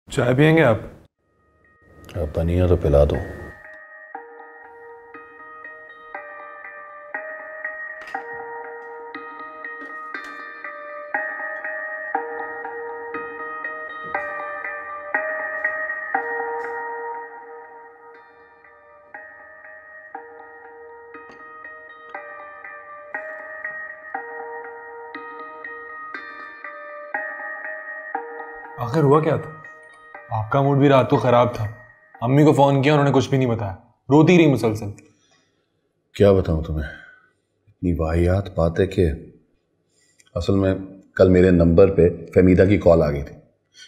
चाय पियेंगे आप? अब बनी है तो पिला दो। आखिर हुआ क्या था? आपका मूड भी रात को खराब था। अम्मी को फोन किया, उन्होंने कुछ भी नहीं बताया, रोती रही मुसलसल। क्या बताऊं तुम्हें, इतनी वाहियात बात है कि असल में कल मेरे नंबर पे फहमीदा की कॉल आ गई थी।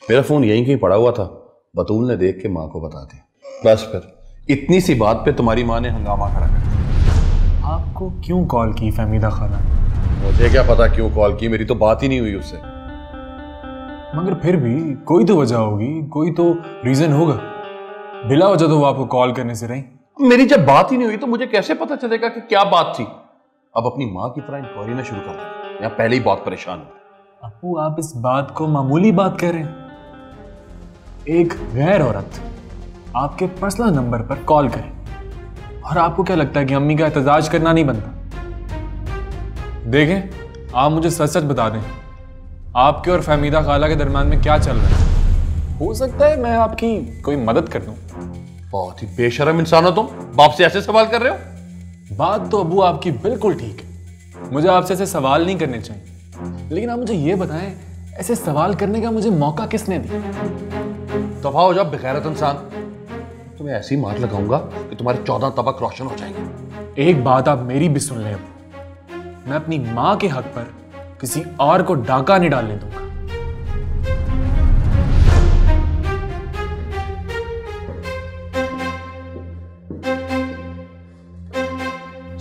मेरा फ़ोन यहीं कहीं पड़ा हुआ था, बतूल ने देख के माँ को बता दिया। बस फिर इतनी सी बात पे तुम्हारी माँ ने हंगामा खड़ा कर दिया। आपको क्यों कॉल की फहमीदा खाला? मुझे क्या पता क्यों कॉल की, मेरी तो बात ही नहीं हुई उससे। मगर फिर भी कोई तो वजह होगी, कोई तो रीजन होगा। बिला वजह तो वो आपको कॉल करने से रही। मेरी जब बात ही नहीं हुई तो मुझे कैसे पता चलेगा कि क्या बात थी। अब अपनी माँ की तरह इंक्वायरी ना शुरू कर दो, मैं पहले ही बहुत परेशान हूं। अप्पू, आप इस बात को मामूली बात कह रहे हैं? एक गैर औरत आपके पर्सनल नंबर पर कॉल करे और आपको क्या लगता है कि अम्मी का एहतजाज करना नहीं बनता? देखें, आप मुझे सच सच बता दें, आपके और फहमीदा खाला के दरमियान में क्या चल रहा है? हो सकता है मैं आपकी कोई मदद कर दूं। बहुत ही बेशरम इंसान हो तुम, बाप से ऐसे सवाल कर रहे हो। बात तो अबू आपकी बिल्कुल ठीक है, मुझे आपसे ऐसे सवाल नहीं करने चाहिए, लेकिन आप मुझे ये बताएं, ऐसे सवाल करने का मुझे मौका किसने दिया? दफा हो जाओ बेगैरत इंसान, तुम्हें ऐसी मार लगाऊंगा कि तुम्हारे 14 तबक रोशन हो जाएंगे। एक बात आप मेरी भी सुन लें अबू, मैं अपनी माँ के हक पर किसी और को डाका नहीं डालने दूंगा।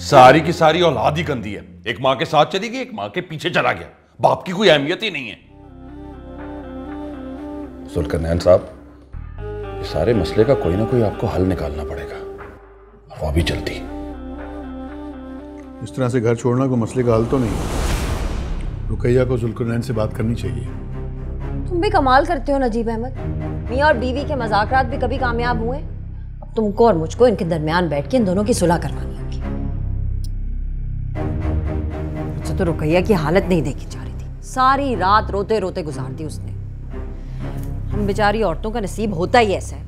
सारी की सारी औलाद ही गंदी है, एक मां के साथ चली गई, एक मां के पीछे चला गया, बाप की कोई अहमियत ही नहीं है। जुल्करनैन साहब, इस सारे मसले का कोई ना कोई आपको हल निकालना पड़ेगा, और वो भी जल्दी। इस तरह से घर छोड़ना कोई मसले का हल तो नहीं है। रुकैया को जुल्करनैन से बात करनी चाहिए। तुम भी कमाल करते हो नजीब अहमद, मियां और बीवी के मजाकरात भी कभी कामयाब हुए? अब तुमको और मुझको इनके दरमियान बैठ के इन दोनों की सुलह करवानी होगी। अच्छा, तो रुकैया की हालत नहीं देखी जा रही थी, सारी रात रोते रोते गुजार दी उसने। हम बेचारी औरतों का नसीब होता ही ऐसा है,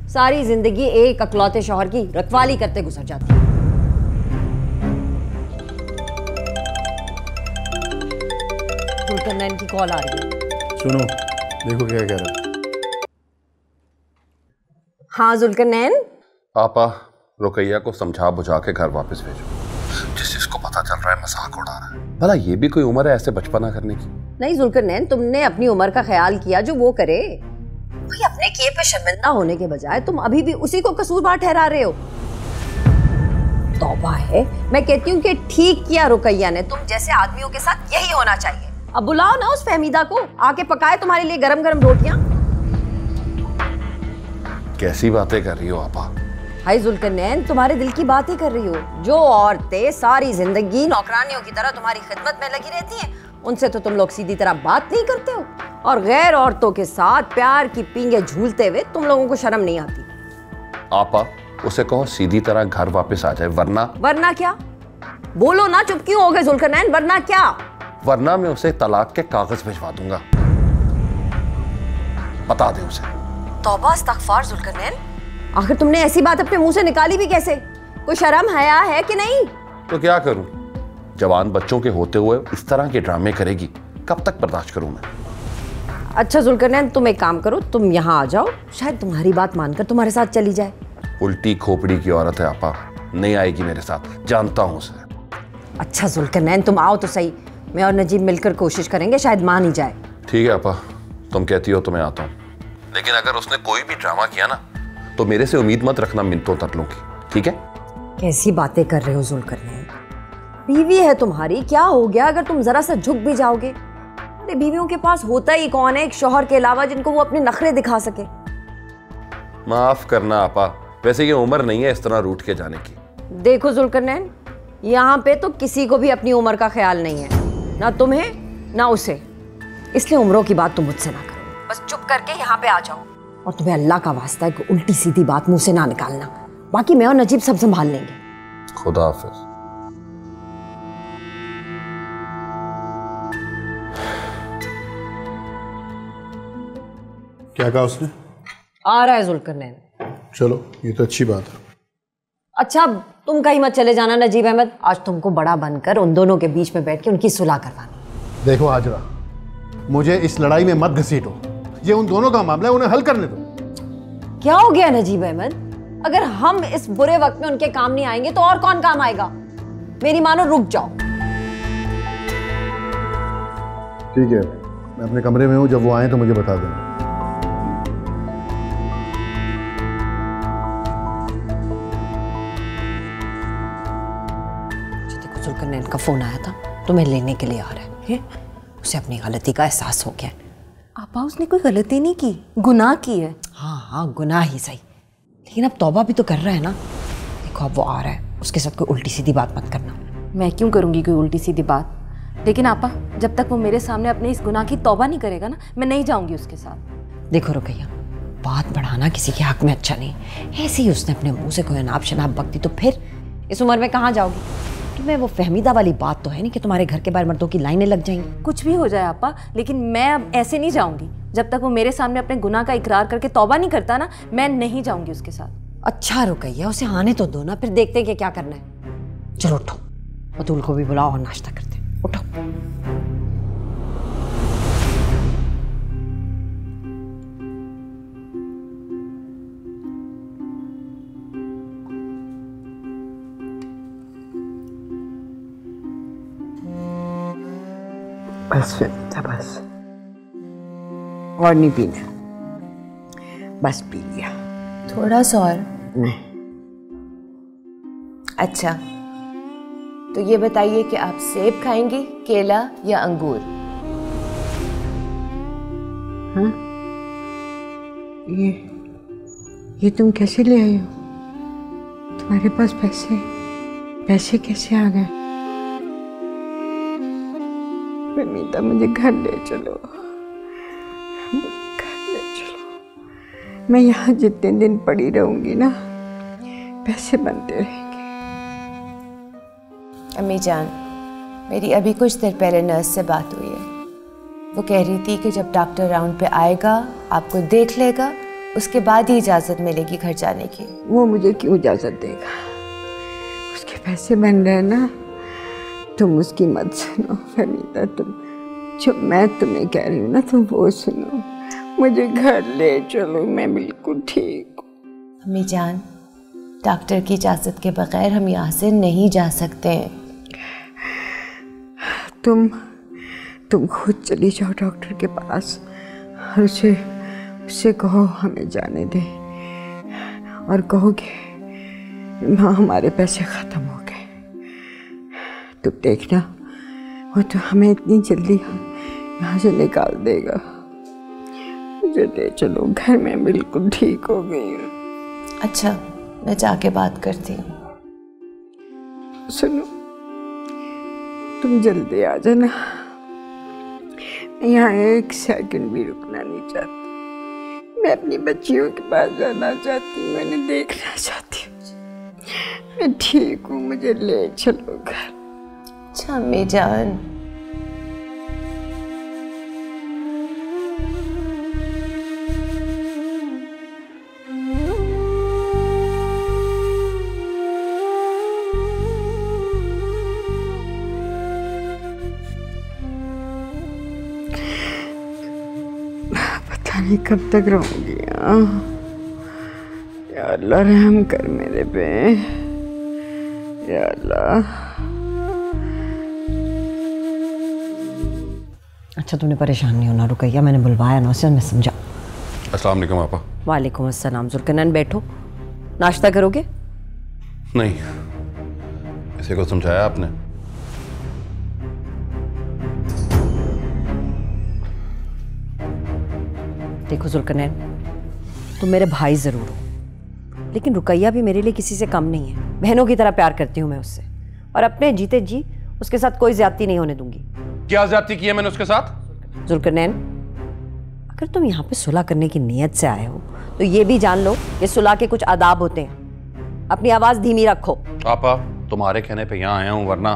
सारी जिंदगी एक अकलौते शौहर की रखवाली करते गुजर जाती है। जुल्करनैन की कॉल आ रही है, सुनो, देखो क्या कह रहा है। हाँ जुल्करनैन। पापा, रुकैया को समझा बुझा के घर वापस भेजो। जिस जिसको पता चल रहा है मजाक उड़ा रहा है, भला ये भी कोई उम्र है ऐसे बचपना करने की? नहीं जुल्करनैन, तुमने अपनी उम्र का ख्याल किया, जो वो करे। भाई, अपने किए पे शर्मिंदा होने के बजाय तुम अभी भी उसी को कसूरवार ठहरा रहे हो। तौबा है, मैं कहती हूँ कि ठीक किया रुकैया ने, तुम जैसे आदमियों के साथ यही होना चाहिए। अब बुलाओ ना उस फहमीदा को, आके पकाए तुम्हारे लिए गरम गरम रोटियां। कैसी बातें कर रही हो आपा? हाय जुल्करनैन, तुम्हारे दिल की बात ही कर रही हो। जो औरतें सारी जिंदगी नौकरानियों की तरह तुम्हारी खिदमत में लगी रहती हैं, उनसे तो तुम लोग सीधी तरह बात नहीं करते हो, और गैर औरतों के साथ प्यार की पींगे झूलते हुए तुम लोगों को शर्म नहीं आती। आपा, उसे कहो सीधी तरह घर वापस आ जाए, वरना क्या? बोलो ना, चुप क्यों हो गए जुल्करनैन? वरना क्या? वरना मैं उसे तलाक के कागज भिजवा दूंगा, बता दे उसे। तौबा इस्तग़फ़ार जुल्करनैन, आखिर तुमने ऐसी बात अपने मुंह से निकाली भी कैसे? कोई शर्म हया है कि नहीं? तो क्या करूं, जवान बच्चों के होते हुए इस तरह के ड्रामे करेगी, कब तक बर्दाश्त करूं मैं? अच्छा जुल्करनैन, तुम एक काम करो, तुम यहाँ आ जाओ, शायद तुम्हारी बात मानकर तुम्हारे साथ चली जाए। उल्टी खोपड़ी की औरत है आपा, नहीं आएगी मेरे साथ, जानता हूं उसे। अच्छा जुल्करनैन, तुम आओ तो सही, मैं और नजीब मिलकर कोशिश करेंगे, शायद मान ही जाए। ठीक है आपा, तुम कहती हो तो मैं आता हूँ, लेकिन अगर उसने कोई भी ड्रामा किया ना, तो मेरे से उम्मीद मत रखना मिन्नतों तरलों की, ठीक है? कैसी बातें कर रहे हो जुल्करनैन, बीवी है तुम्हारी, क्या हो गया अगर तुम जरा सा झुक भी जाओगे? अरे बीवियों के पास होता ही कौन है एक शौहर के अलावा जिनको वो अपने नखरे दिखा सके। माफ करना आपा, वैसे ये उम्र नहीं है इस तरह रूठ के जाने की। देखो जुल्करनैन, यहाँ पे तो किसी को भी अपनी उम्र का ख्याल नहीं है, ना तुम्हें ना उसे, इसलिए उम्रों की बात तुम मुझसे ना करो। बस चुप करके यहाँ पे आ जाओ। और तुम्हें अल्लाह का वास्ता है कि उल्टी सीधी बात मुंह से ना निकालना, बाकी मैं और नजीब सब संभाल लेंगे। खुदा हाफिज। क्या कहा उसने? आ रहा है जुल्करनैन। चलो ये तो अच्छी बात है। अच्छा तुम कहीं मत चले जाना नजीब अहमद, आज तुमको बड़ा बनकर उन दोनों के बीच में बैठ के उनकी सुलह करवानी। देखो हाजरा, मुझे इस लड़ाई में मत घसीटो, ये उन दोनों का मामला है, उन्हें हल करने दो। क्या हो गया नजीब अहमद? अगर हम इस बुरे वक्त में उनके काम नहीं आएंगे तो और कौन काम आएगा? मेरी मानो रुक जाओ। ठीक है, मैं अपने कमरे में हूँ, जब वो आए तो मुझे बता देना। देखो जुल्करनैन का फोन आया था, तुम्हें लेने के लिए आ रहा है। उसे अपनी गलती का एहसास हो गया। आपा उसने कोई गलती नहीं की, गुनाह की है। हाँ गुनाह ही सही, लेकिन अब तौबा भी तो कर रहा है ना। देखो अब वो आ रहा है, उसके साथ कोई उल्टी सीधी बात मत करना। मैं क्यों करूंगी कोई उल्टी सीधी बात? लेकिन आपा जब तक वो मेरे सामने अपने इस गुनाह की तौबा नहीं करेगा ना, मैं नहीं जाऊंगी उसके साथ। देखो रुकैया, बात बढ़ाना किसी के हक में अच्छा नहीं। ऐसे ही उसने अपने मुंह से कोई अनाप शनाप बकती तो फिर इस उम्र में कहाँ जाओगी? तुम्हें वो फहमीदा वाली बात तो है नहीं कि तुम्हारे घर के बाहर मर्दों की लाइनें लग जाएंगी। कुछ भी हो जाए आपा, लेकिन मैं अब ऐसे नहीं जाऊंगी। जब तक वो मेरे सामने अपने गुनाह का इकरार करके तौबा नहीं करता ना, मैं नहीं जाऊंगी उसके साथ। अच्छा रुकैया, उसे आने तो दो ना, फिर देखते हैं कि क्या करना है। चलो उठो, बतूल को भी बुलाओ और नाश्ता करते हैं। उठो। बस फिर बस, और नहीं पीना, बस पी लिया। थोड़ा सा और? नहीं। अच्छा तो ये बताइए कि आप सेब खाएंगी, केला या अंगूर? हाँ, ये तुम कैसे ले आई हो? तुम्हारे पास पैसे कैसे आ गए? फहमीदा मुझे घर ले चलो, घर ले चलो। मैं यहाँ जितने दिन पड़ी रहूंगी ना, पैसे बनते रहेंगे। अम्मी जान, मेरी अभी कुछ देर पहले नर्स से बात हुई है। वो कह रही थी कि जब डॉक्टर राउंड पे आएगा, आपको देख लेगा, उसके बाद ही इजाज़त मिलेगी घर जाने की। वो मुझे क्यों इजाज़त देगा? उसके पैसे बन रहे हैं ना। तुम उसकी मत सुनो फहमीदा, तुम जो मैं तुम्हें कह रही हूँ ना, तुम वो सुनो। मुझे घर ले चलो, मैं बिल्कुल ठीक हूँ। अम्मी जान, डॉक्टर की इजाज़त के बगैर हम यहाँ से नहीं जा सकते हैं। तुम खुद चली जाओ डॉक्टर के पास और उससे कहो हमें जाने दे, और कहो कि माँ हमारे पैसे ख़त्म हो गए। तुम देखना, वो तो हमें इतनी जल्दी यहाँ से निकाल देगा। मुझे ले चलो घर, में बिल्कुल ठीक हो गई हूँ। अच्छा, मैं जाके बात करती हूँ। सुनो, तुम जल्दी आ जाना, मैं यहाँ एक सेकंड भी रुकना नहीं चाहती। मैं अपनी बच्चियों के पास जाना चाहती हूँ, मैंने देखना चाहती हूँ। मैं ठीक हूँ, मुझे ले चलो घर। अच्छा अम्मी जान। पता नहीं कब तक रहूंगी यहाँ। या अल्लाह रहम कर मेरे पे, या अल्लाह। अच्छा तुमने परेशान नहीं होना रुकैया, मैंने बुलवाया ना उसे, मैं समझा। अस्सलाम वालेकुम आपा। वालेकुम अस्सलाम। जुल्करनैन बैठो, नाश्ता करोगे? नहीं, इसे को समझाया आपने? देखो जुल्करनैन, तुम मेरे भाई जरूर हो, लेकिन रुकैया भी मेरे लिए किसी से कम नहीं है। बहनों की तरह प्यार करती हूँ मैं उससे, और अपने जीते जी उसके साथ कोई ज्यादती नहीं होने दूंगी। क्या ज्यादती की है मैंने उसके साथ? जुल्करनैन, अगर तुम यहाँ पे सुलह करने की नीयत से आए हो तो ये भी जान लो कि सुलह के कुछ आदाब होते हैं। अपनी आवाज धीमी रखो। आपा तुम्हारे कहने पे यहाँ आया हूँ, वरना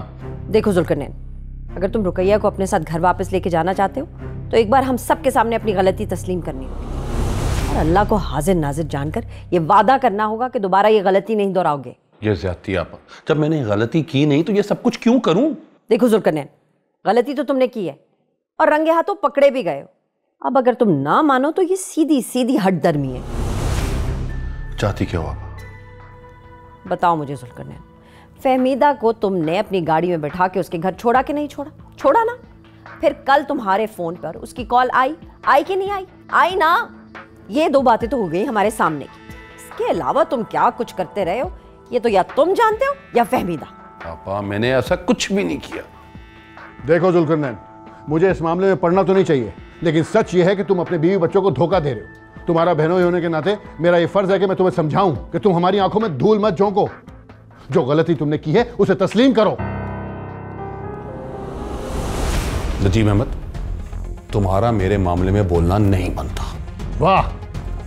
देखो जुल्करनैन, अगर तुम रुकैया को अपने साथ घर वापस लेके जाना चाहते हो तो एक बार हम सब के सामने अपनी गलती तस्लीम करनी होगी और अल्लाह को हाजिर नाजिर जानकर ये वादा करना होगा कि दोबारा ये गलती नहीं दोहराओगे। ये ज्यादती आपा, जब मैंने गलती की नहीं तो ये सब कुछ क्यों करूं? देखो जुल्करनैन, गलती तो तुमने की है और रंगे हाथों पकड़े भी गए हो। अब अगर तुम ना मानो तो ये सीधी सीधी हटदर्मी है। चाहती क्या हो आपा? बताओ मुझे जुल्करनैन, फहमीदा को तुमने अपनी गाड़ी में बैठा के उसके घर छोड़ा कि नहीं छोड़ा? छोड़ा ना। फिर कल तुम्हारे फोन पर उसकी कॉल आई कि नहीं आई? आई ना। ये दो बातें तो हो गई हमारे सामने की। इसके अलावा तुम क्या कुछ करते रहे हो ये तो या तुम जानते हो या फहमीदा। पापा मैंने ऐसा कुछ भी नहीं किया। देखो जुल्करनैन, मुझे इस मामले में पढ़ना तो नहीं चाहिए, लेकिन सच ये है कि तुम अपने बीवी बच्चों को धोखा दे रहे हो। तुम्हारा बहनोई होने के नाते मेरा ये फर्ज है कि मैं तुम्हें समझाऊं कि तुम हमारी आंखों में धूल मत झोंको। जो गलती तुमने की है उसे तस्लीम करो। नजीब अहमद, तुम्हारा मेरे मामले में बोलना नहीं बनता। वाह,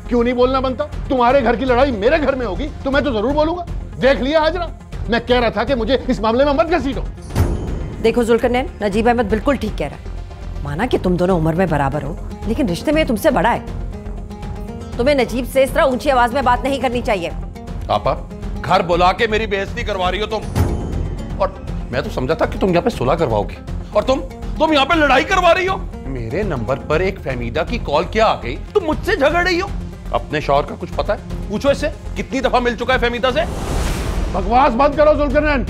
क्यों नहीं बोलना बनता? तुम्हारे घर की लड़ाई मेरे घर में होगी तो मैं तो जरूर बोलूंगा। देख लिया हाजरा, मैं कह रहा था कि मुझे इस मामले में मत घसीटो। देखो जुल्करनैन, नजीब अहमद बिल्कुल ठीक कह रहा है। माना कि तुम दोनों उम्र में बराबर हो, लेकिन रिश्ते में तुमसे बड़ा है। तुम्हें नजीब से इस तरह ऊंची आवाज में बात नहीं करनी चाहिए। आपा, घर बुला के मेरी बेइज्जती करवा रही हो तुम। और मैं तो समझा था कि तुम यहाँ पे सुलह करवाओगी और तुम यहाँ पे लड़ाई करवा रही हो। मेरे नंबर पर एक फहमीदा की कॉल क्या आ गई, तुम मुझसे झगड़ रही हो। अपने शौहर का कुछ पता है? पूछो इससे, कितनी दफा मिल चुका है फहमीदा से। बकवास बंद करो जुल्करनैन।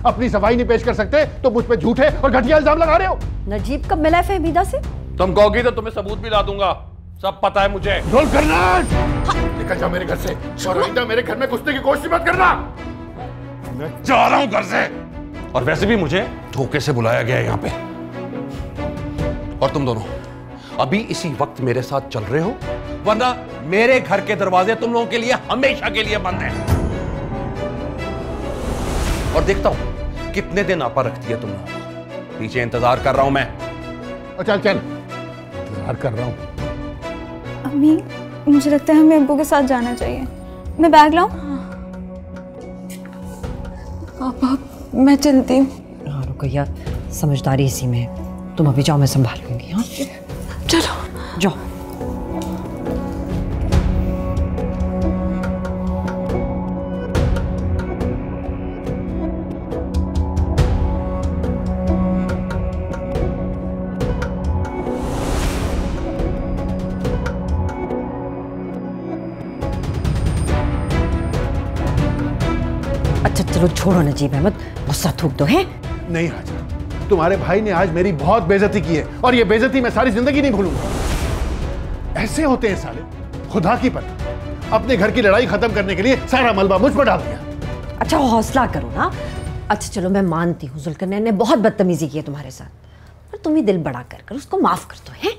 अपनी सफाई नहीं पेश कर सकते तो मुझ पे झूठे और घटिया इल्जाम लगा रहे हो। नजीब कब मिला है फहमीदा से? तुम कहोगी तो तुम्हें सबूत भी ला दूंगा, सब पता है मुझे। जुल्करनैन, निकल जा मेरे घर से और आइंदा मेरे घर में घुसने की कोशिश मत करना। मैं जा रहा हूं घर से। और वैसे भी मुझे धोखे से बुलाया गया है यहाँ पे। और तुम दोनों अभी इसी वक्त मेरे साथ चल रहे हो, वरना मेरे घर के दरवाजे तुम लोगों के लिए हमेशा के लिए बंद हैं। और देखता हूं कितने दिन आपा रखती है तुम लोगों को। पीछे इंतजार कर रहा हूं मैं। चल चल, इंतजार कर रहा हूं। अम्मी, मुझे लगता है हमें अब्बू के साथ जाना चाहिए। मैं बैग लाऊं? पापा, मैं चलती हूँ। हाँ रुकैया, समझदारी इसी में है। तुम अभी जाओ, मैं संभाल लूंगी। हाँ चलो जाओ। अच्छा चलो छोड़ो नजीब अहमद, गुस्सा थूक दो। है नहीं हाजरा, तुम्हारे भाई ने आज मेरी बहुत बेइज्जती की है और ये बेइज्जती मैं सारी जिंदगी नहीं भूलूंगा। ऐसे होते हैं साले, खुदा की पता। अपने घर की लड़ाई खत्म करने के लिए सारा मलबा मुझ पर डाल दिया। अच्छा हौसला करो ना। अच्छा चलो मैं मानती हूँ जुल्करनैन ने बहुत बदतमीजी की है तुम्हारे साथ, पर तुम ही दिल बड़ा कर उसको माफ कर दो। है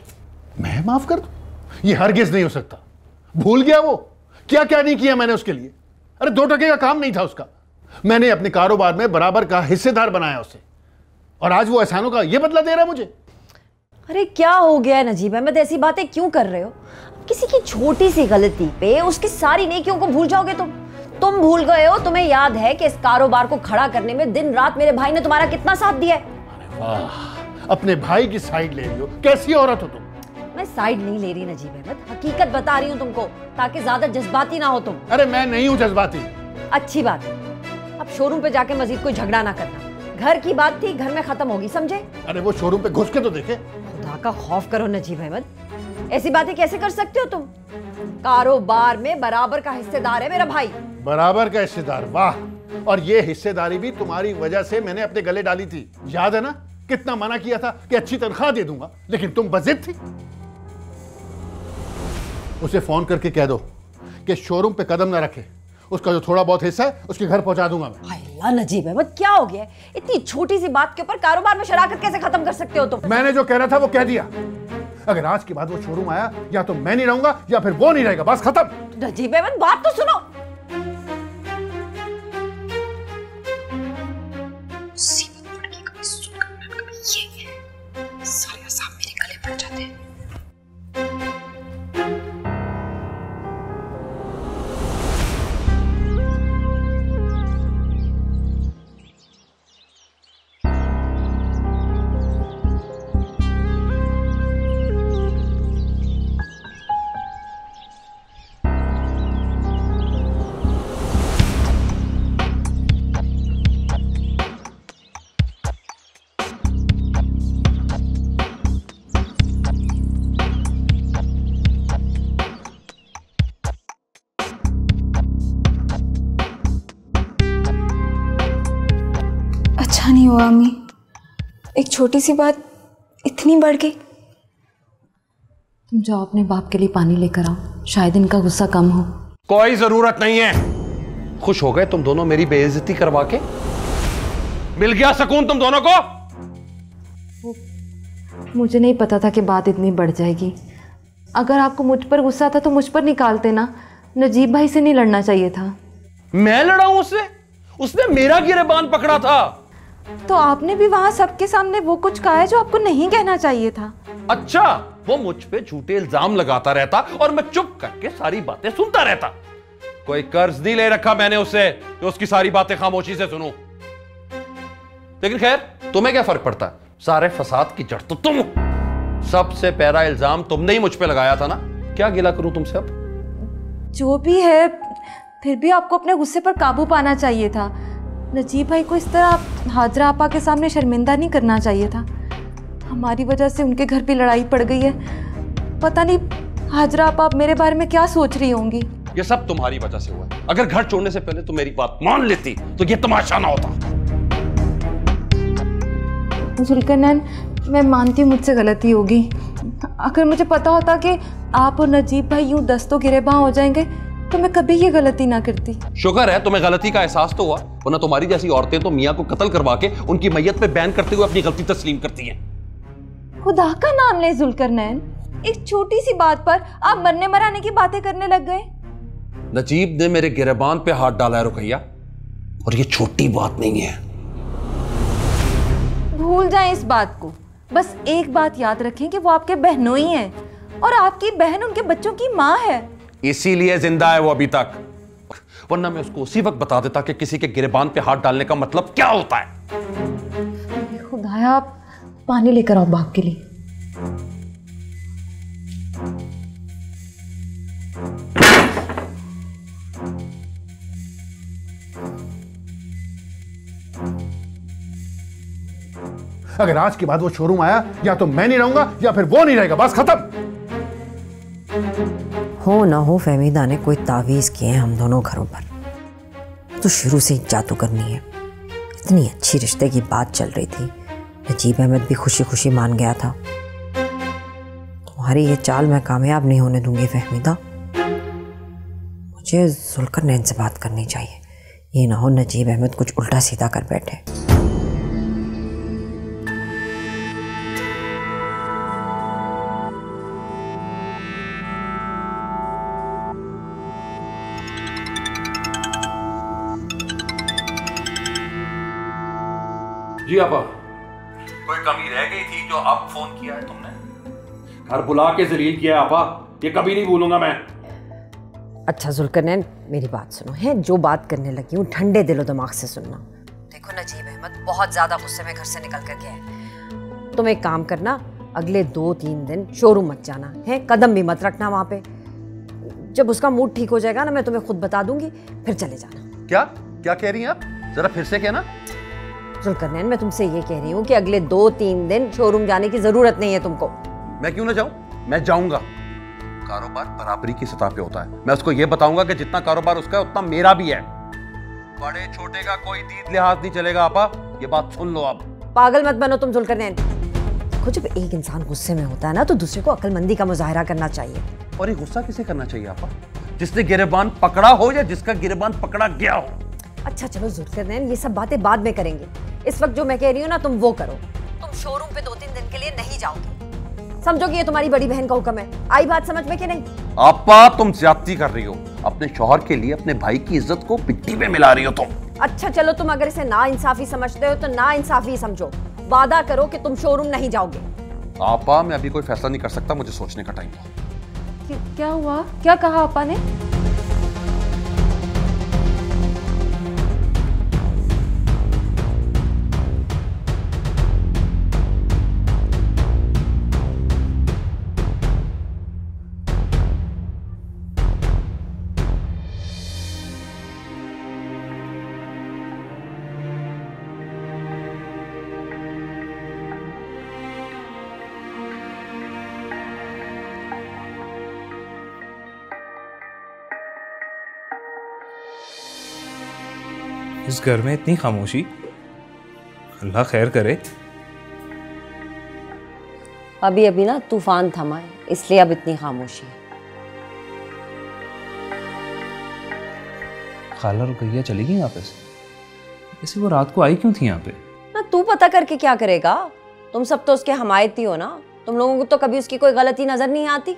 मैं माफ कर दूं? ये हरगिज नहीं हो सकता। भूल गया वो क्या क्या नहीं किया मैंने उसके लिए। अरे 2 टके का काम नहीं था उसका। मैंने अपने कारोबार में बराबर का हिस्सेदार बनाया उसे, और आज वो एहसानों का ये बदला दे रहा है मुझे। अरे क्या हो गया है नजीब अहमद, ऐसी बातें क्यों कर रहे हो? किसी की छोटी सी गलती पे उसकी सारी नेकियों को भूल जाओगे तुम भूल गए हो। तुम्हें याद है कि इस कारोबार को खड़ा करने में दिन रात मेरे भाई ने तुम्हारा कितना साथ दिया है। अरे वाह, अपने भाई की साइड ले रही हो। कैसी औरत हो तुम? मैं साइड नहीं ले रही नजीब अहमद, हकीकत बता रही हूँ तुमको, ताकि ज्यादा जज्बाती ना हो तुम। अरे मैं नहीं हूं जज्बाती। अच्छी बात है, अब शोरूम पे जाके मजीद कोई झगड़ा ना करना। घर की बात थी, घर में खत्म होगी, समझे? अरे वो शोरूम पे घुस के तो देखे। खुदा का खौफ करो नजीब अहमद, ऐसी बातें कैसे कर सकते हो तुम? कारोबार में बराबर का हिस्सेदार है मेरा भाई। बराबर का हिस्सेदार? वाह, और ये हिस्सेदारी भी तुम्हारी वजह से मैंने अपने गले डाली थी। याद है ना, कितना मना किया था कि अच्छी तनख्वाह दे दूंगा, लेकिन तुम बज़िद थी। उसे फोन करके कह दो कि शोरूम पे कदम ना रखे। उसका जो थोड़ा बहुत हिस्सा है उसके घर पहुंचा दूंगा मैं। हाय अल्लाह नजीब अहमद, क्या हो गया? इतनी छोटी सी बात के ऊपर कारोबार में शराकत कैसे खत्म कर सकते हो तुम? मैंने जो कहना था वो कह दिया। अगर आज के बाद वो शोरूम आया, या तो मैं नहीं रहूंगा या फिर वो नहीं रहेगा, बस खत्म। नजीब अहमद बात तो सुनो। हुआ अम्मी, एक छोटी सी बात इतनी बढ़ गई। तुम जाओ अपने बाप के लिए पानी लेकर आओ, शायद इनका गुस्सा कम हो। कोई जरूरत नहीं है। खुश हो गए तुम दोनों मेरी बेइज्जती करवा के? मिल गया सुकून तुम दोनों को? मुझे नहीं पता था कि बात इतनी बढ़ जाएगी। अगर आपको मुझ पर गुस्सा था तो मुझ पर निकालते ना, नजीब भाई से नहीं लड़ना चाहिए था। मैं लड़ा हूं उससे? उसने मेरा गिरेबान पकड़ा था। तो आपने भी वहां सबके सामने वो कुछ कहा है जो आपको नहीं कहना चाहिए था। अच्छा, वो मुझ पे झूठे इल्जाम लगाता रहता और मैं चुप करके सारी बातें सुनता रहता। कोई कर्ज नहीं ले रखा मैंने उससे कि उसकी सारी बातें खामोशी से सुनूं। लेकिन खैर, तुम्हें क्या फर्क पड़ता है? सारे फसाद की जड़ तो तुम हो। सबसे पहला इल्जाम तुमने ही मुझ पे लगाया था ना। क्या गिला करूं तुमसे अब? जो भी है, फिर भी आपको अपने गुस्से पर काबू पाना चाहिए था। नजीब भाई को इस तरह हाजरा आपा के सामने शर्मिंदा नहीं करना चाहिए था। हमारी वजह से उनके घर पे लड़ाई पड़ गई है। पता नहीं हाजरा आपा मेरे बारे में क्या सोच रही होंगी। ये सब तुम्हारी वजह से हुआ है। अगर घर छोड़ने से पहले तुम मेरी बात मान लेती तो ये तमाशा ना होता। जुल्करनैन, मैं मानती हूँ मुझसे गलती होगी। अगर मुझे पता होता कि आप और नजीब भाई यूं दस्तों गिरेबां हो जाएंगे तो मैं कभी ये गलती ना करती। शुक्र है तुम्हें गलती का एहसास तो हुआ, वरना तुम्हारी जैसी औरतें तो मियां को कत्ल करवा के उनकी मैयत पे बैन करते हुए अपनी गलती तस्लीम करती हैं। खुदा का नाम ले जुल्करनैन, एक छोटी सी बात पर आप मरने मराने की बातें करने लग गए। नजीब ने मेरे गिरेबान पे हाथ डाला है रुकैया, और ये छोटी बात नहीं है। भूल जाएं इस बात को। बस एक बात याद रखें कि वो आपके बहनोई हैं और आपकी बहन उनके बच्चों की माँ है। इसीलिए जिंदा है वो अभी तक, वरना मैं उसको उसी वक्त बता देता कि किसी के गिरेबान पे हाथ डालने का मतलब क्या होता है। खुदाया, आप पानी लेकर आओ बाप के लिए। अगर आज के बाद वो शोरूम आया, या तो मैं नहीं रहूंगा या फिर वो नहीं रहेगा। बस खत्म। हो ना हो फहमीदा ने कोई तावीज़ किए हैं हम दोनों घरों पर, तो शुरू से ही जादू करनी है। इतनी अच्छी रिश्ते की बात चल रही थी, नजीब अहमद भी खुशी खुशी मान गया था। तुम्हारी ये चाल मैं कामयाब नहीं होने दूंगी फहमीदा। मुझे जुल्करनैन से बात करनी चाहिए, ये ना हो नजीब अहमद कुछ उल्टा सीधा कर बैठे। जी आपा, कोई कमी रह गई थी जो अब फोन किया है तुमने? घर बुला के जलील किया है आपा, ये कभी नहीं भूलूंगा मैं। अच्छा जुल्करनैन, मेरी बात सुनो है, जो बात करने लगी हूँ ठंडे दिलो दिमाग से सुनना। देखो नजीब अहमद बहुत ज्यादा गुस्से में घर से निकल कर गया है। तुम एक काम करना, अगले 2-3 दिन शोरूम मत जाना है, कदम भी मत रखना वहां पे। जब उसका मूड ठीक हो जाएगा ना, मैं तुम्हें खुद बता दूंगी, फिर चले जाना। क्या क्या कह रही हैं आप? जरा फिर से कहना। जुल्करनैन, मैं तुमसे ये कह रही हूँ कि अगले 2-3 दिन शोरूम जाने की जरूरत नहीं है तुमको। मैं क्यों ना जाऊं? मैं जाऊंगा। कारोबार बराबरी की सतह पे होता है। मैं उसको ये बताऊंगा कि जितना कारोबार उसका है उतना मेरा भी है। बड़े छोटे का कोई दीद लिहाज नहीं चलेगा आपा, ये बात सुन लो आप। पागल मत बनो तुम जुल्करनैन। देखो, जब एक इंसान गुस्से में होता है ना, तो दूसरे को अक्लमंदी का मुजाहरा करना चाहिए। और ये गुस्सा किसे करना चाहिए आपा? जिसने गिरेबान पकड़ा हो या जिसका गिरेबान पकड़ा गया हो। अच्छा चलो जुल्करनैन, ये सब बातें बाद में करेंगे। इस वक्त जो मैं कह रही हूँ ना, तुम वो करो। तुम शोरूम पे 2-3 दिन के लिए नहीं जाओगे। समझो कि ये तुम्हारी बड़ी बहन का हुक्म है। आई बात समझ में कि नहीं? आपा, तुम ज्यादती कर रही हो। अपने शौहर के लिए अपने भाई की इज्जत को मिट्टी में मिला रही हो तुम। अच्छा चलो, तुम अगर इसे ना इंसाफी समझते हो तो ना इंसाफी समझो। वादा करो कि तुम शोरूम नहीं जाओगे। आपा, मैं अभी कोई फैसला नहीं कर सकता, मुझे सोचने का टाइम है। क्या हुआ? क्या कहा आपा ने? इस घर में इतनी खामोशी, अल्लाह खैर करे। अभी अभी ना तूफान थमा है, इसलिए अब इतनी खामोशी है। खाला रुकैया चली गई वापस? ऐसे वो रात को आई क्यों थी यहाँ पे? ना तू पता करके क्या करेगा? तुम सब तो उसके हमायती हो ना, तुम लोगों को तो कभी उसकी कोई गलती नजर नहीं आती।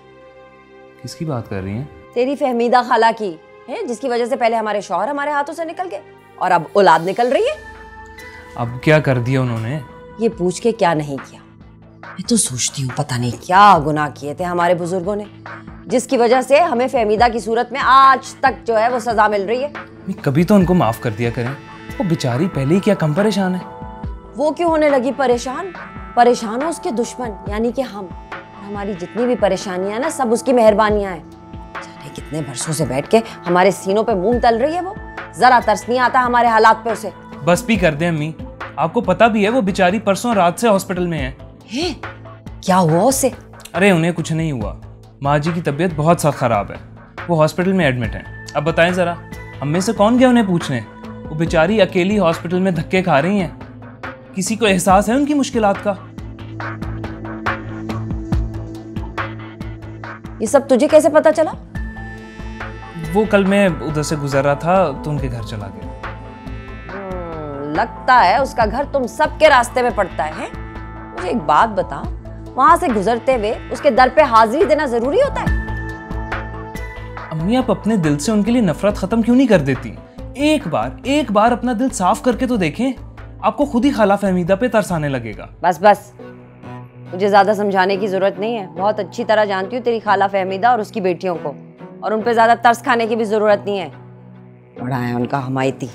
किसकी बात कर रही हैं? तेरी फहमीदा खाला की है, जिसकी वजह से पहले हमारे शौहर हमारे हाथों से निकल गए और अब औलाद निकल रही है। अब क्या कर दिया उन्होंने? ये पूछ के क्या नहीं किया, मैं तो सोचती हूँ पता नहीं क्या गुनाह किए थे हमारे बुजुर्गों ने, जिसकी वजह से हमें फहमीदा की सूरत में आज तक जो है वो सजा मिल रही है। कभी तो उनको माफ कर दिया करें, वो बेचारी पहले ही क्या कम परेशान है। वो क्यों होने लगी परेशान? परेशान हो उसके दुश्मन यानी कि हम। हमारी जितनी भी परेशानियां ना सब उसकी मेहरबानियां हैं। जाने कितने बरसों से बैठ के हमारे सीनों पे मूंग तल रही है वो, जरा तरस नहीं आता हमारे हालात पे उसे। बस भी कर दे अम्मी, आपको पता भी है वो बेचारी परसों रात से हॉस्पिटल में है। क्या हुआ उसे? अरे उन्हें कुछ नहीं हुआ, माँ जी की तबीयत बहुत सख्त खराब है, वो हॉस्पिटल में एडमिट है। अब बताएं जरा, हम में से कौन गया उन्हें पूछने? वो बेचारी अकेली हॉस्पिटल में धक्के खा रही हैं। किसी को एहसास है उनकी मुश्किलात का? ये सब तुझे कैसे पता चला? वो कल मैं उधर से गुजर रहा था तो उनके घर चला गया। लगता है उसका घर तुम सबके रास्ते में पड़ता है। मुझे एक बात बता, वहां से गुजरते हुए उसके दर पे हाजिरी देना जरूरी होता है? अम्मी आप अपने दिल से उनके लिए नफरत खत्म क्यों नहीं कर देती? एक बार अपना दिल साफ करके तो देखें, आपको खुद ही खाला फहमीदा पे तरस आने लगेगा। बस बस, मुझे ज्यादा समझाने की जरूरत नहीं है, बहुत अच्छी तरह जानती हूँ तेरी खाला फहमीदा और उसकी बेटियों को, और उन पे ज्यादा तरस खाने की भी जरूरत नहीं है। बड़ा है उनका हमायती।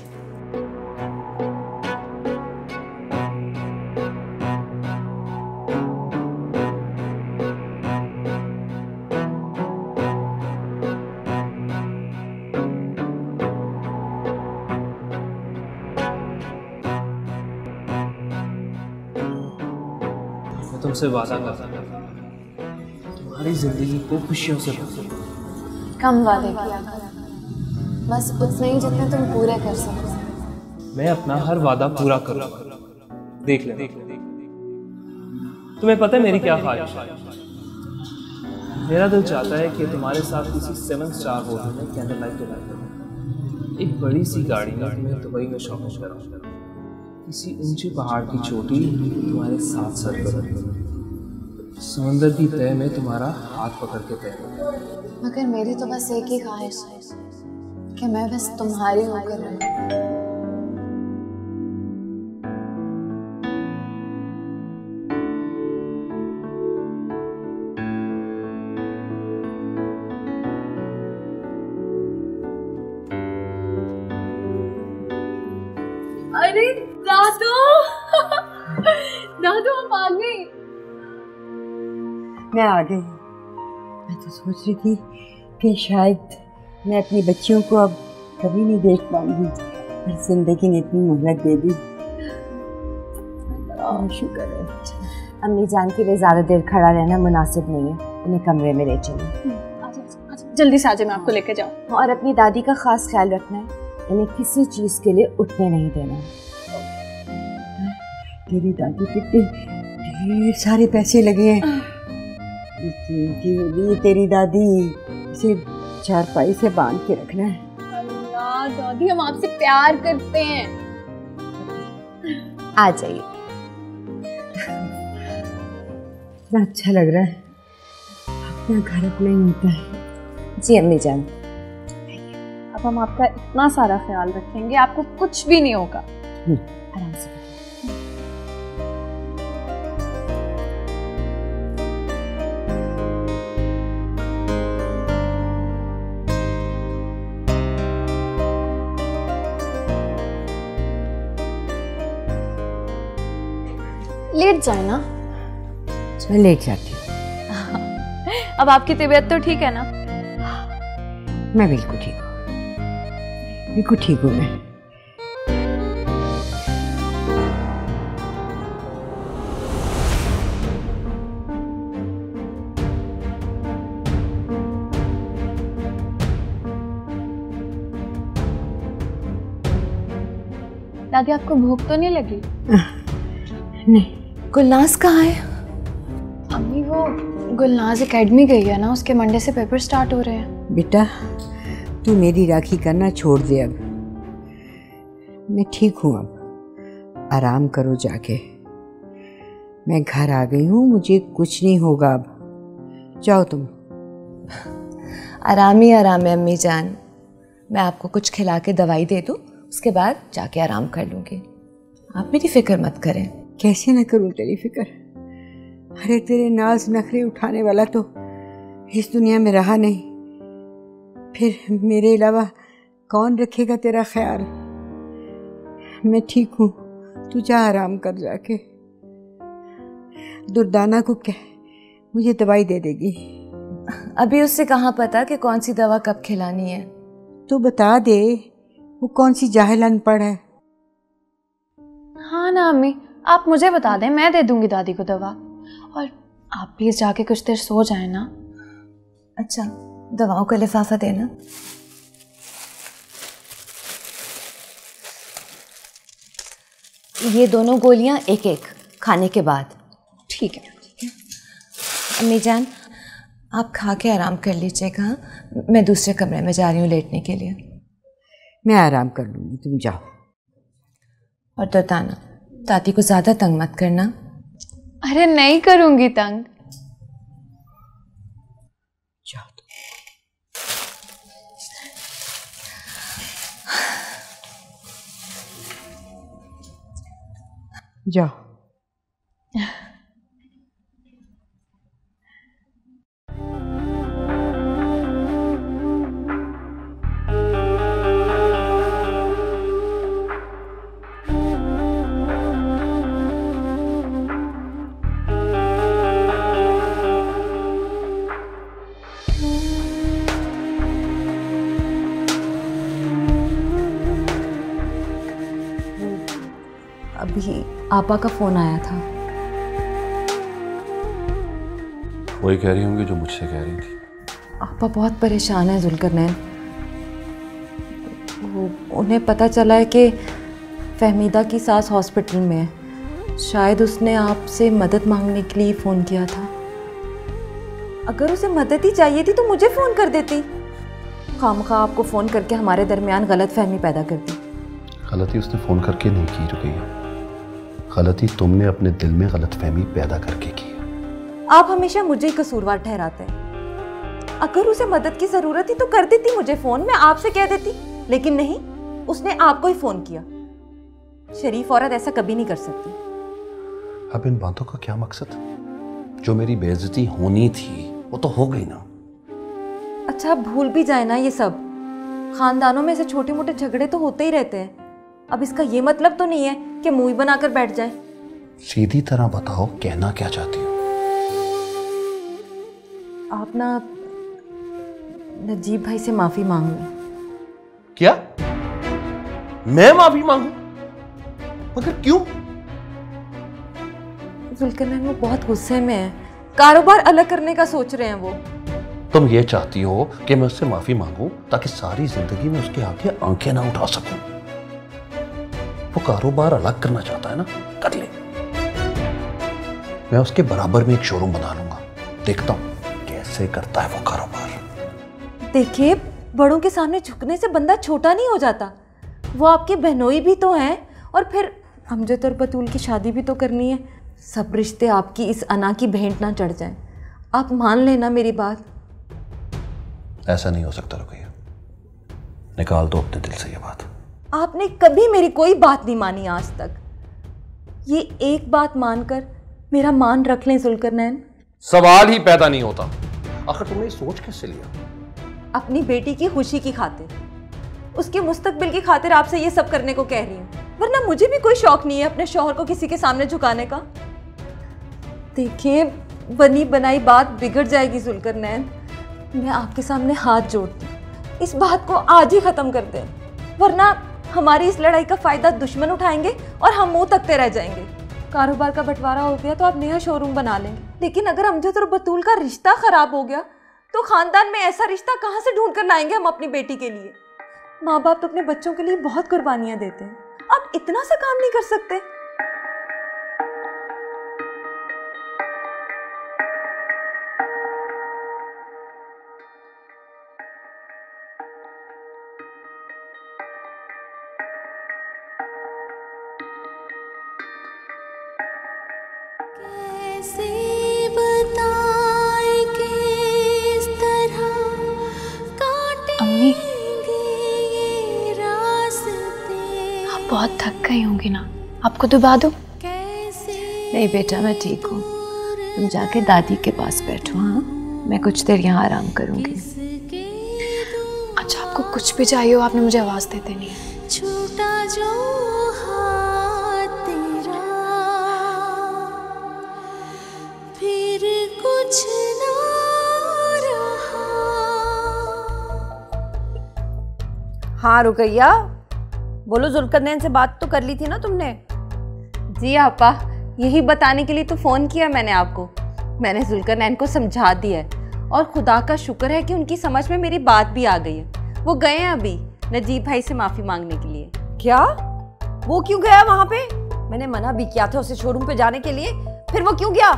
तुमसे वादा करता हूं तुम्हारी जिंदगी को खुशियों से भर। कम वादे किया कर, बस उतने ही जितने तुम पूरे कर सकते। मैं अपना हर वादा पूरा करूंगा, देख ले। तुम्हें पता है मेरी क्या ख्वाहिश है? मेरा दिल चाहता है कि तुम्हारे साथ किसी 7 स्टार होटल में कैंडल लाइट जला करूं, एक बड़ी सी गाड़ी में तुम्हें दुबई में शॉपिंग कराऊं, किसी ऊंचे पहाड़ की चोटी तुम्हारे साथ सर पर, समंदर की तह में तुम्हारा हाथ पकड़ के तैरना। मगर मेरी तो बस एक ही ख्वाहिश है कि मैं बस तुम्हारी होकर रहूं। अरे दादू दादू आप आ गई। मैं आ गई। मैं तो सोच रही थी कि शायद मैं अपनी बच्चियों को अब कभी नहीं देख पाऊंगी, पर जिंदगी ने इतनी मोहलत दे दी। शुक्र है। अम्मी जान के लिए ज़्यादा देर खड़ा रहना मुनासिब नहीं है, उन्हें कमरे में ले चलिए। जल्दी से आजा, मैं आपको लेके जाऊँ। और अपनी दादी का खास ख्याल रखना है, इन्हें किसी चीज़ के लिए उठने नहीं देना। तेरी दादी पे ढेर सारे पैसे लगे हैं, लेकिन तेरी दादी इसे चारपाई से बांध के रखना है। अल्लाह दादी, हम आपसे प्यार करते हैं। आ जाइए। इतना अच्छा लग रहा है, अपना घर अपना ही होता है। जी अम्मी जान, अब हम आपका इतना सारा ख्याल रखेंगे, आपको कुछ भी नहीं होगा। आराम से। लेट जाए ना। मैं लेट जाती हूँ। अब आपकी तबीयत तो ठीक है ना? मैं बिल्कुल ठीक हूँ, बिल्कुल ठीक हूँ मैं। दादी आपको भूख तो नहीं लगी? नहीं। गुलनाज कहाँ है? अम्मी वो गुलनाज एकेडमी गई है ना, उसके मंडे से पेपर स्टार्ट हो रहे हैं। बेटा तू मेरी राखी करना छोड़ दे, अब मैं ठीक हूँ, अब आराम करो जाके। मैं घर आ गई हूँ, मुझे कुछ नहीं होगा, अब जाओ तुम। आराम ही आराम है अम्मी जान, मैं आपको कुछ खिला के दवाई दे दूँ, उसके बाद जाके आराम कर लूँगी। आप मेरी फिक्र मत करें। कैसे न करूँ तेरी फिक्र? अरे तेरे नाज नखरे उठाने वाला तो इस दुनिया में रहा नहीं, फिर मेरे अलावा कौन रखेगा तेरा ख्याल? मैं ठीक हूँ, तू जा आराम कर जाके। दुर्दाना को कह मुझे दवाई दे देगी। अभी उससे कहाँ पता कि कौन सी दवा कब खिलानी है। तू बता दे, वो कौन सी जाहिल अनपढ़ है। हाँ ना अम्मी, आप मुझे बता दें, मैं दे दूंगी दादी को दवा। और आप प्लीज जाके कुछ देर सो जाए ना। अच्छा, दवाओं का लिफाफा देना। ये दोनों गोलियां एक एक खाने के बाद। ठीक है। अम्मी जान आप खा के आराम कर लीजिएगा, मैं दूसरे कमरे में जा रही हूँ लेटने के लिए। मैं आराम कर लूँगी, तुम जाओ। और दुर्दाना, दादी को ज़्यादा तंग मत करना। अरे नहीं करूँगी तंग। जाओ जाओ। अभी आपा का फ़ोन आया था। वही कह रही होंगी जो मुझसे कह रही थी। आपा बहुत परेशान है जुल्करनैन। उन्हें पता चला है कि फहमीदा की सास हॉस्पिटल में है। शायद उसने आपसे मदद मांगने के लिए फ़ोन किया था। अगर उसे मदद ही चाहिए थी तो मुझे फ़ोन कर देती। खामखा आपको फ़ोन करके हमारे दरमियान गलतफहमी पैदा कर दी। गलती उसने फ़ोन करके नहीं की रुकैया, गलती तुमने अपने दिल में गलतफहमी पैदा करके की है। आप हमेशा मुझे ही कसूरवार ठहराते हैं। अगर उसे मदद की ज़रूरत थी तो कर देती मुझे फ़ोन, मैं आपसे कह देती। लेकिन नहीं, उसने आपको ही फ़ोन किया। शरीफ औरत ऐसा कभी नहीं कर सकती। अब इन बातों का क्या मकसद? जो मेरी बेइज्जती होनी थी वो तो हो गई ना। अच्छा भूल भी जाए ना ये सब। खानदानों में ऐसे छोटे मोटे झगड़े तो होते ही रहते हैं। अब इसका ये मतलब तो नहीं है कि मुंह बनाकर बैठ जाए। सीधी तरह बताओ, कहना क्या चाहती हो? आप ना नजीब भाई से माफी मांग लो। क्या? मैं माफी मांगू? मगर क्यों? जुल्करनैन वो बहुत गुस्से में है। कारोबार अलग करने का सोच रहे हैं वो। तुम ये चाहती हो कि मैं उससे माफी मांगू ताकि सारी जिंदगी में उसके आगे आंखें ना उठा सकूं? वो कारोबार अलग करना चाहता है ना, कर ले। मैं उसके बराबर में एक शोरूम बना लूंगा। देखता हूं कैसे करता है वो कारोबार। देखिए, बड़ों के सामने झुकने से बंदा छोटा नहीं हो जाता। वो आपके बहनोई भी तो हैं, और फिर अमजद और बतूल की शादी भी तो करनी है। सब रिश्ते आपकी इस अना की भेंट ना चढ़ जाएं। आप मान लेना मेरी बात। ऐसा नहीं हो सकता रुकैया, निकाल दो अपने दिल से ये बात। आपने कभी मेरी कोई बात नहीं मानी आज तक। ये एक बात मानकर मेरा मान रख लें जुल्करनैन। सवाल ही पैदा नहीं होता। आखिर तुमने ये सोच कैसे लिया? अपनी बेटी की खुशी की खातिर, उसके मुस्तकबिल की खातिर आपसे ये सब करने को कह रही हूँ। वरना मुझे भी कोई शौक नहीं है अपने शौहर को किसी के सामने झुकाने का। देखिए, बनी बनाई बात बिगड़ जाएगी जुल्करनैन। मैं आपके सामने हाथ जोड़ती हूँ, इस बात को आज ही खत्म कर दें, वरना हमारी इस लड़ाई का फायदा दुश्मन उठाएंगे और हम मुंह तकते रह जाएंगे। कारोबार का बंटवारा हो गया तो आप नया शोरूम बना लेंगे, लेकिन अगर अमजद और बतूल का रिश्ता खराब हो गया तो खानदान में ऐसा रिश्ता कहाँ से ढूंढ कर लाएंगे हम अपनी बेटी के लिए? माँ बाप तो अपने बच्चों के लिए बहुत कुर्बानियां देते हैं। आप इतना सा काम नहीं कर सकते? अम्मी, आप बहुत थक गई होंगी ना, आपको दुबा दूं? नहीं बेटा, मैं ठीक हूँ। तुम जाके दादी के पास बैठो। हाँ, मैं कुछ देर यहाँ आराम करूँगी। अच्छा, आपको कुछ भी चाहिए हो आपने मुझे आवाज़ दे देनी है। छूटा जो हाथ तेरा, फिर कुछ ना रहा। हाँ रुकैया, बोलो, जुल्करनैन से बात तो कर ली थी ना तुमने? जी आपा, यही बताने के लिए तो फ़ोन किया मैंने आपको। मैंने जुल्करनैन को समझा दिया है और खुदा का शुक्र है कि उनकी समझ में मेरी बात भी आ गई है। वो गए हैं अभी नजीब भाई से माफ़ी मांगने के लिए। क्या? वो क्यों गया वहाँ पे? मैंने मना भी किया था उसे शोरूम पे जाने के लिए, फिर वो क्यों गया?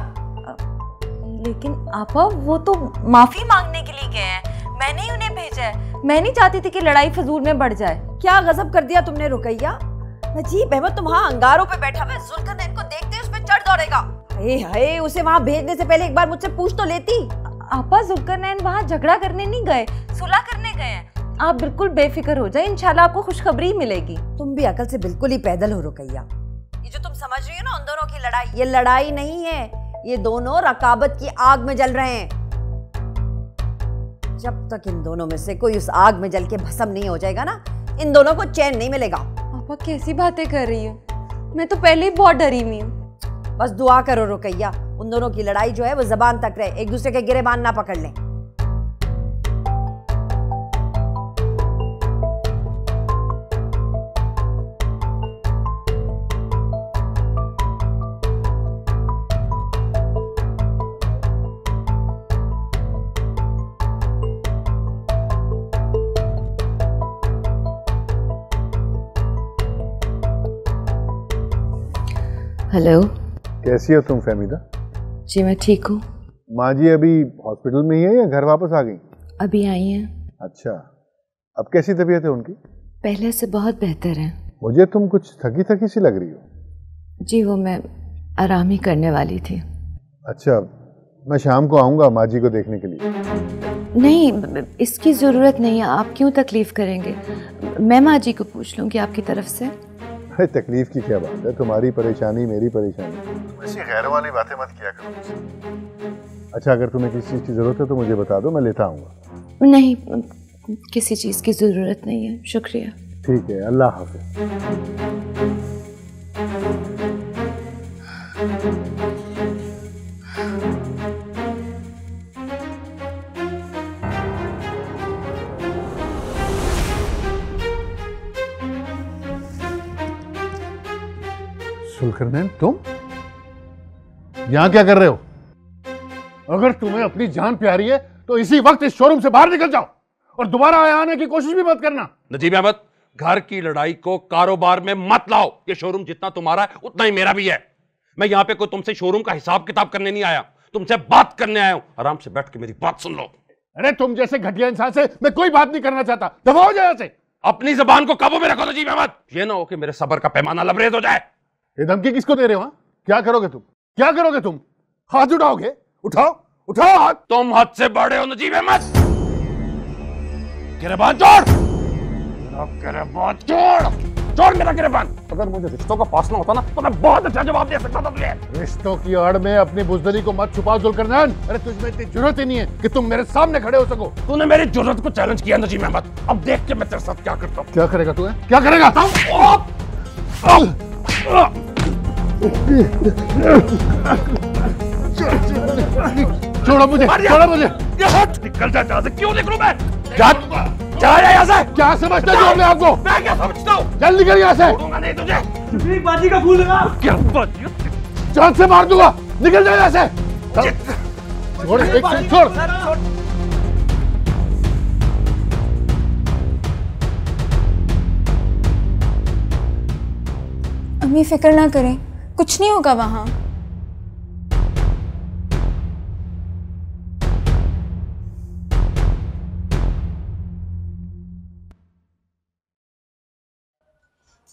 लेकिन आपा, वो तो माफ़ी मांगने के लिए गए हैं, मैंने ही उन्हें भेजा है। मैं नहीं चाहती थी कि लड़ाई फजूल में बढ़ जाए। क्या गजब कर दिया तुमने रुकैया। नजीब अहमद तो वहाँ अंगारों पे बैठा हुआ है, जुल्करनैन को देखते ही उस पे चढ़ दौड़ेगा। हाय हाय, उसे वहाँ भेजने से पहले एक बार मुझसे पूछ तो लेती। आपा, जुल्करनैन वहाँ झगड़ा करने नहीं गए, सुलह करने गए हैं। आप बिल्कुल बेफिक्र हो जाए, इंशाल्लाह आपको खुशखबरी मिलेगी। तुम भी अकल से बिल्कुल ही पैदल हो रुकैया। ये जो तुम समझ रही हो ना उन दोनों की लड़ाई, ये लड़ाई नहीं है, ये दोनों रकाबत की आग में जल रहे हैं। जब तक इन दोनों में से कोई उस आग में जल के भस्म नहीं हो जाएगा ना, इन दोनों को चैन नहीं मिलेगा। आपा कैसी बातें कर रही हो, मैं तो पहले ही बहुत डरी हुई हूँ। बस दुआ करो रुकैया, उन दोनों की लड़ाई जो है वो जबान तक रहे, एक दूसरे के गिरेबान ना पकड़ लें। हेलो, कैसी हो तुम फहमीदा? जी मैं ठीक हूँ। माँ जी अभी हॉस्पिटल में ही है या घर वापस आ गई? अभी आई हैं। अच्छा, अब कैसी तबीयत है उनकी? पहले से बहुत बेहतर है। मुझे तुम कुछ थकी थकी सी लग रही हो। जी वो मैं आराम ही करने वाली थी। अच्छा, मैं शाम को आऊँगा माँ जी को देखने के लिए। नहीं, इसकी ज़रूरत नहीं है, आप क्यों तकलीफ़ करेंगे? मैं माँ जी को पूछ लूँगी आपकी तरफ से। अरे तकलीफ की क्या बात है, तुम्हारी परेशानी मेरी परेशानी। ऐसी गैरों वाली बातें मत किया करो। अच्छा, अगर तुम्हें किसी चीज़ की ज़रूरत है तो मुझे बता दो, मैं लेता आऊँगा। नहीं, किसी चीज़ की ज़रूरत नहीं है, शुक्रिया। ठीक है, अल्लाह हाफ़िज़। जुल्करनैन, तुम यहां क्या कर रहे हो? अगर तुम्हें अपनी जान प्यारी है तो इसी वक्त इस शोरूम से बाहर निकल जाओ और दोबारा आने की कोशिश भी मत करना। नजीब अहमद, घर की लड़ाई को कारोबार में मत लाओ। ये शोरूम जितना तुम्हारा है उतना ही मेरा भी है। मैं यहाँ पे कोई तुमसे शोरूम का हिसाब किताब करने नहीं आया, तुमसे बात करने आया हूं। आराम से बैठ के मेरी बात सुन लो। अरे तुम जैसे घटिया इंसान से मैं कोई बात नहीं करना चाहता, दफा हो जाए ऐसे। अपनी जबान को काबू में रखो नजीब अहमद, ये ना हो कि मेरे सब्र का पैमाना लबरेज हो जाए। ये धमकी किसको दे रहे हो? क्या करोगे तुम? क्या करोगे तुम? हाथ उठाओगे? उठाओ, उठाओ हाथ। तुम हद से बड़े हो नजीब अहमद। गिरबान छोड़, गिरबान छोड़, छोड़ मेरा गिरबान। अगर मुझे रिश्तों का फासला होता ना तो मैं बहुत अच्छा जवाब दे सकता था तुझे। रिश्तों की आड़ में अपनी बुज़दिली को मत छुपाओ जुल्करनैन। अरे तुझमें इतनी जरूरत ही नहीं है कि तुम मेरे सामने खड़े हो सको। तूने मेरी जरूरत को चैलेंज किया नजीब अहमद, अब देख के मैं तेरे साथ क्या करता हूँ। क्या करेगा तू? क्या करेगा? छोड़ो मुझे, छोड़ो मुझे। निकल जा यहाँ से। क्यों निकलूं मैं? जा यहाँ से। क्या समझते हो अपने आप को? मैं क्या समझता हूँ? चल निकल यहाँ से। छोड़ूंगा नहीं तुझे। बाजी का फूल लगा। क्या बाजी? जान से मार दूंगा। निकल जा यहाँ से। छोड़, एक से छोड़। अम्मी फिक्र ना करें, कुछ नहीं होगा वहाँ।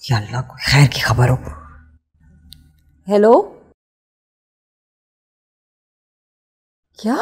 या अल्लाह, कोई खैर की खबर हो। हेलो, क्या?